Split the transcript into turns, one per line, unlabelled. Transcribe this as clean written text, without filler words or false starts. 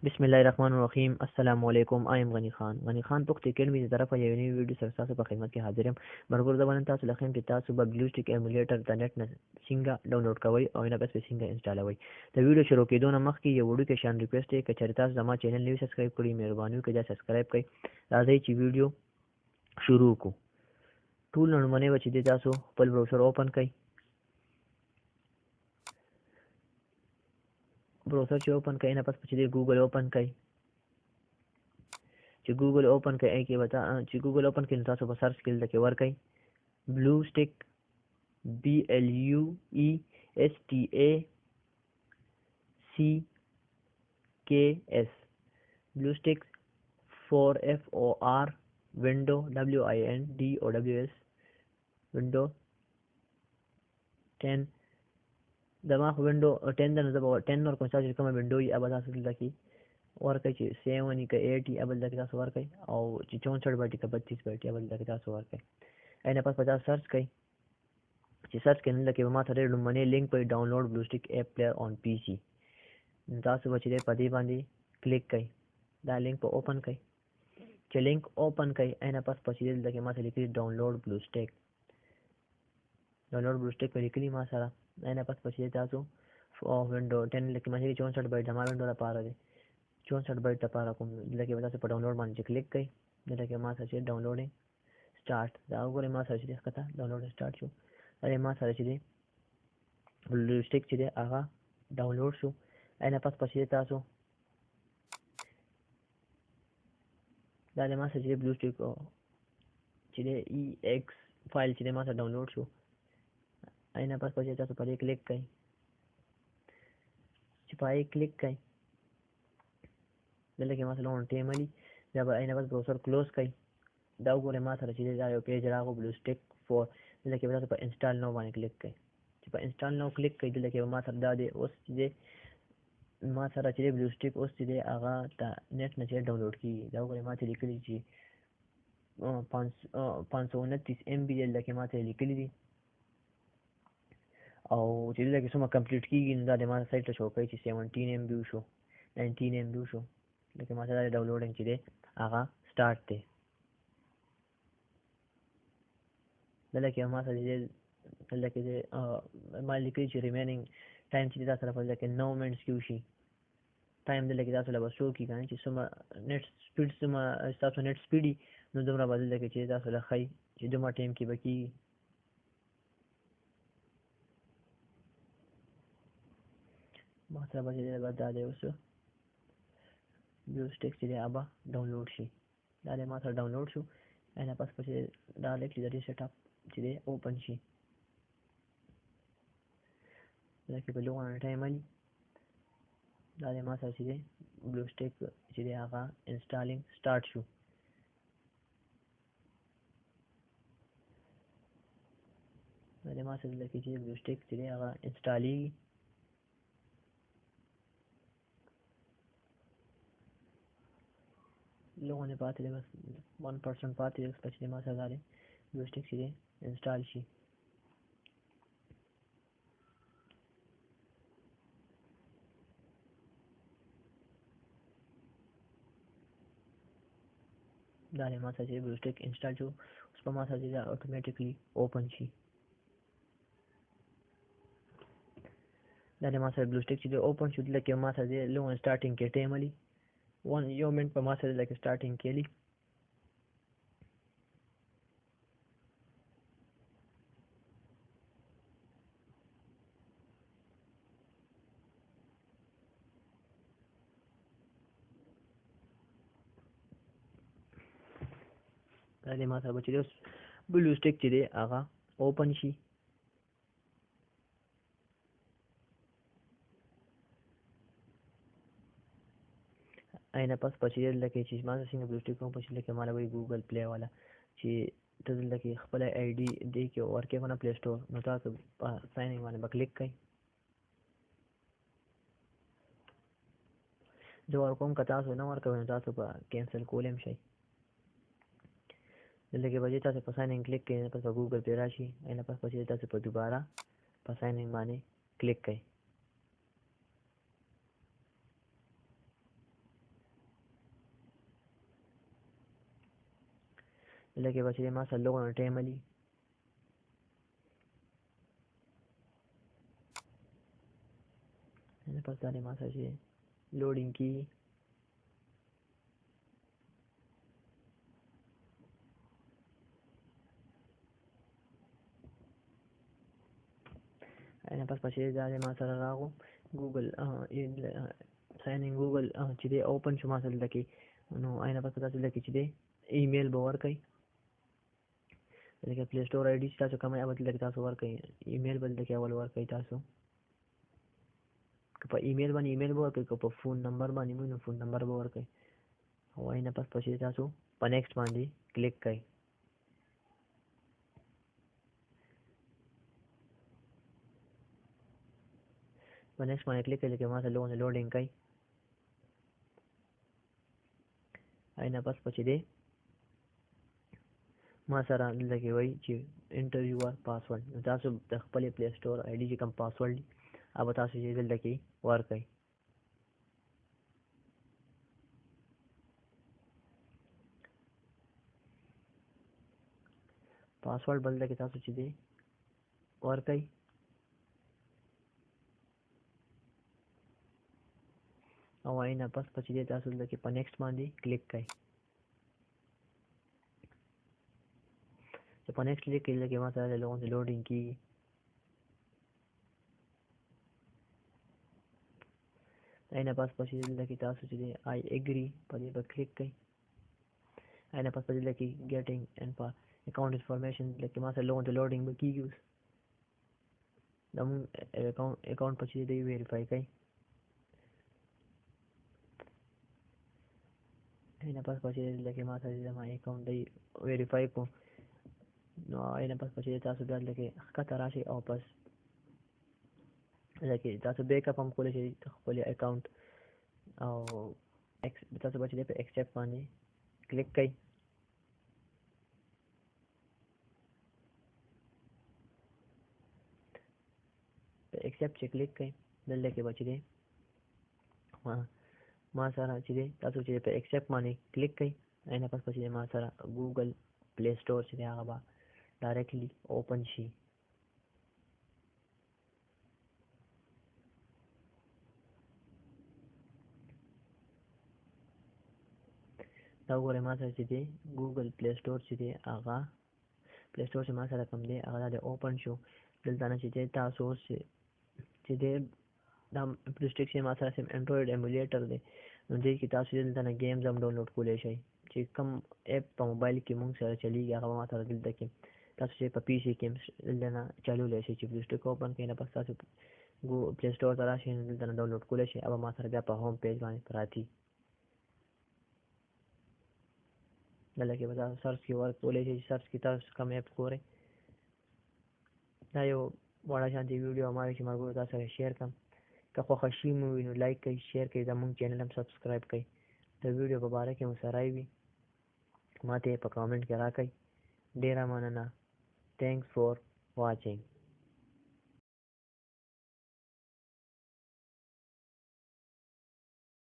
बिस्मिल्लाहिर्रहमानिर्रहीम अस्सलाम वालेकुम आई एम गनी खान पुख्त एकेडमी की तरफ یو نوی ویډیو سره تاسو په خدمت کې حاضر یم مرګور د باندې تاسو لخوا چې تاسو به بلوسټیک ایمولیټر د نت نه څنګه ډاونلوډ کوئ او نه بس څنګه انسټالوئ د ویډیو شروع کېدو نه مخکې یو وړو کې شان ریکوست دی چې تاسو زما چینل نوی سبسکرایب کړئ مهرباني وکړئ چې سبسکرایب کړئ راځئ چې ویډیو شروع کو ټول نړمنې و چې تاسو خپل براوزر اوپن کړئ براوزر چې اوپن کړئ نه پس چې ګوګل اوپن کړئ چې ګوګل اوپن کړئ کې وتا چې ګوګل اوپن کړئ تاسو په سرچ کې لکه ورکړئ بلوسټیک BLUESTACKS بلوسټیک for FOR window WINDOWS window 10 دماغ window 10 د نظر 10 اور کوم څه چې کومه window یې ابدا تاسو لکه ورکړئ چې 7 که 8 ابل دغه تاسو ورکړئ او چې 64 بایټ که 32 بایټ ابل دغه تاسو ورکړئ اینه پس 50 سرچ کړئ چې سرچ کړئ لکه ما ته ډېر لومړنی لینک په ډاونلوډ بلوسټیک اپ پلیئر آن پی سي تاسو به چې په دې باندې کلیک کړئ دا لینک په اوپن کړئ چې لینک اوپن کړئ اینه پس چې لکه ما ته لیکلي ډاونلوډ بلوسټیک په لیکلي ما سره اینه پس چې تاسو وینډو 10 لکه ما چې 64 بایټ د ما وینډو لپاره دی 64 بایټ لپاره کوم لکه تاسو په ډاونلوډ باندې کلیک کړئ لکه ما سره چې ډاونلوډینګ سٹارټ دا وګورئ ما سره چې ښکته ډاونلوډ سٹارټ شو دا ما سره چې دی بلوسټیک چې دی هغه ډاونلوډ شو اینه پس تاسو دا ما سره چې بلوسټیک چې دی EX فایل چې ما سره ډاونلوډ شو اینه پس تاسو په دې کلیک کړئ چې پای کلیک کړئ دلته مثلا اون ټیملی دا به اینه بس براوزر کلوز کړئ دا وګورئ ما سره چې دا یو پیج راغو بلوسټیک 4 دلته تاسو په انسټال نو باندې کلیک کړئ چې په انسټال نو کلیک کړئ دلته ما سره دا دی اوس چې ما سره چې بلوسټیک اوس چې هغه د نت نه ډاونلوډ کیږي دا وګورئ ما ته لیکلي چې 529 MB دلته ما ته لیکلي دي او چې دلته څومره کمپلیټ کیږي دا د ما سایت ته شو کوي چې 17 MB شو 19 MB شو لکه ما سره ډاونلوډینګ چې دی هغه سٹارټ دی دلته ما سره دلته ما لیکي چې ریمینینګ ټایم چې تاسو سره لکه 9 منټس کې وشي ټایم دلته تاسو له وسو کې غواړئ چې سم نت سپیډ سم تاسو نت سپیډي نو دومره بدل لکه چې تاسو له خی چې دومره ټایم کې بکی ما سره به دا دی اوس بلوسټیک چې دی ابا ډاونلوډ شي دا ما سره ډاونلوډ شو اینه پس دا لیکي د سیټ اپ چې دی اوپن شي لکه په لوګو ټایم باندې دا ما سره چې دی بلوسټیک چې دی هغه انسټالینګ سٹارټ شو دا ما سره لکه چې بلوسټیک چې دی هغه انسټالي लोगों ने बात है बस 1% बात है स्पेशली मास हज़ारे बलूस्टिक सीधे इंस्टॉल शी दाले मास हज़ारे बलूस्टिक इंस्टॉल जो उस पर मास हज़ारे ऑटोमेटिकली ओपन शी दाले मास हज़ारे बलूस्टिक सीधे ओपन शुद्ध लगे मास हज़ारे लोगों स्टार्टिंग के टाइम वाली یو منټ په ما سره لکه سٹارټینګ کېلی دا د ما سره به چې دی بلوسټیک چې دی هغه اوپن شي اینه پس چې لکه چې ما څنګه بلوسټیک کوم په لکه مال وی ګوګل پلی والا چې ته لکه خپل آی ډي دی کې ورکې ونه پلی سٹور نو تاسو ساين ان باندې کلیک کړئ جو کوم که تاسو نه ورکوئ تاسو په کینسل کولم شي دلته به تاسو په ساين ان کلیک کړئ پس په ګوګل پلی راشي اینه پس تاسو په دوباره په ساين ان باندې کلیک کړئ دلته به چې ما سره لوګونه ټایم علي نه پس دا ما سره چې لوډینګ کی نه پس چې دا ما سره راغو ګوګل ساين ان ګوګل چې دی اوپن شو ما سره دلته نو آینه پس تاسو دلته چې دی ایمیل به ورکړئ لکه پلی سٹور آئی डी تاسو کومه اوبه لکه تاسو ورکړئ ایمیل بل دغه اول ورکړئ تاسو که په ایمیل باندې ایمیل به ورکړئ که په فون نمبر باندې مو فون نمبر به ورکړئ او آینه پس چې تاسو په نیکسټ باندې کلیک کړئ په نیکسټ باندې کلیک کړئ لکه ما سره لوډینګ کړئ آینه پس چې دی ما سره دلته وایي چې انټر یور پاسورډ تاسو د خپل پلی سٹور آی डी چې کوم پاسورډ دی هغه تاسو چې دلته ورکړئ پاسورډ بل دغه تاسو چې دی ورکړئ او آینه پس چې دی تاسو دلته په نیکسټ باندې کلیک کړئ په نیکسټ کلیک کړئ لکه ما سره لوډینګ کیږي آینه پس چې دلته تاسو چې دی آی اګری په دې په کلیک کړئ آینه پس دلته کې ګیټینګ اینڈ اکاؤنٹ انفارمیشن لکه ما سره لوډینګ به کیږي د مون اکاؤنٹ په چې دی ویریفای کړئ آینه پس چې لکه ما سره زما اکاؤنٹ دی ویریفای کو نو آینه پس چې تاسو بیا لکه ښکته راشئ او پس لکه تاسو بیک اپ هم کولی شئ خپل اکاؤنٹ او تاسو به چې په ایکسپټ باندې کلیک کړئ په ایکسپټ چې کلیک کړئ دلته کې به چې دی ما سره چې دی تاسو چې په ایکسپټ باندې کلیک کړئ آینه پس چې ما سره ګوګل پلی سٹور چې دی هغه به ډایرکټلی اوپن شي دا وګورئ ما سره چې دی ګوګل پلی سٹور چې دی هغه پلی سٹور چې ما سره کوم دی هغه د اوپن شو دلته نه چې تاسو چې دی دا بلوسټیکس ما سره سم انډراید ایمولیټر دی نو دې کې تاسو دلته نه گیمز هم ډاونلوډ کولای شئ چې کوم اپ په موبایل کې مونږ سره چلیږي هغه ما سره دلته کې تاسو چې په پی سي کې دلته نه چلولای شئ چې بلوسټیک اوپن کړئ نه پس تاسو پلی سٹور ته راشئ دلته نه ډاونلوډ کولای شئ او ما سره بیا په هوم پیج باندې پراتی دلته کې به تاسو سرچ کې ورکولای شئ سرچ کې تاسو کوم اپ ګورئ دا یو وړه شانتي ویډیو ما چې مرګو تاسو سره شیر کړم که خوښه شي مو وي نو لایک کړئ شیر کړئ زموږ چینل هم سبسکرایب کړئ د ویډیو په باره کې مو سره وي ما ته په کامنټ کې راکړئ ډیره مننه thanks for watching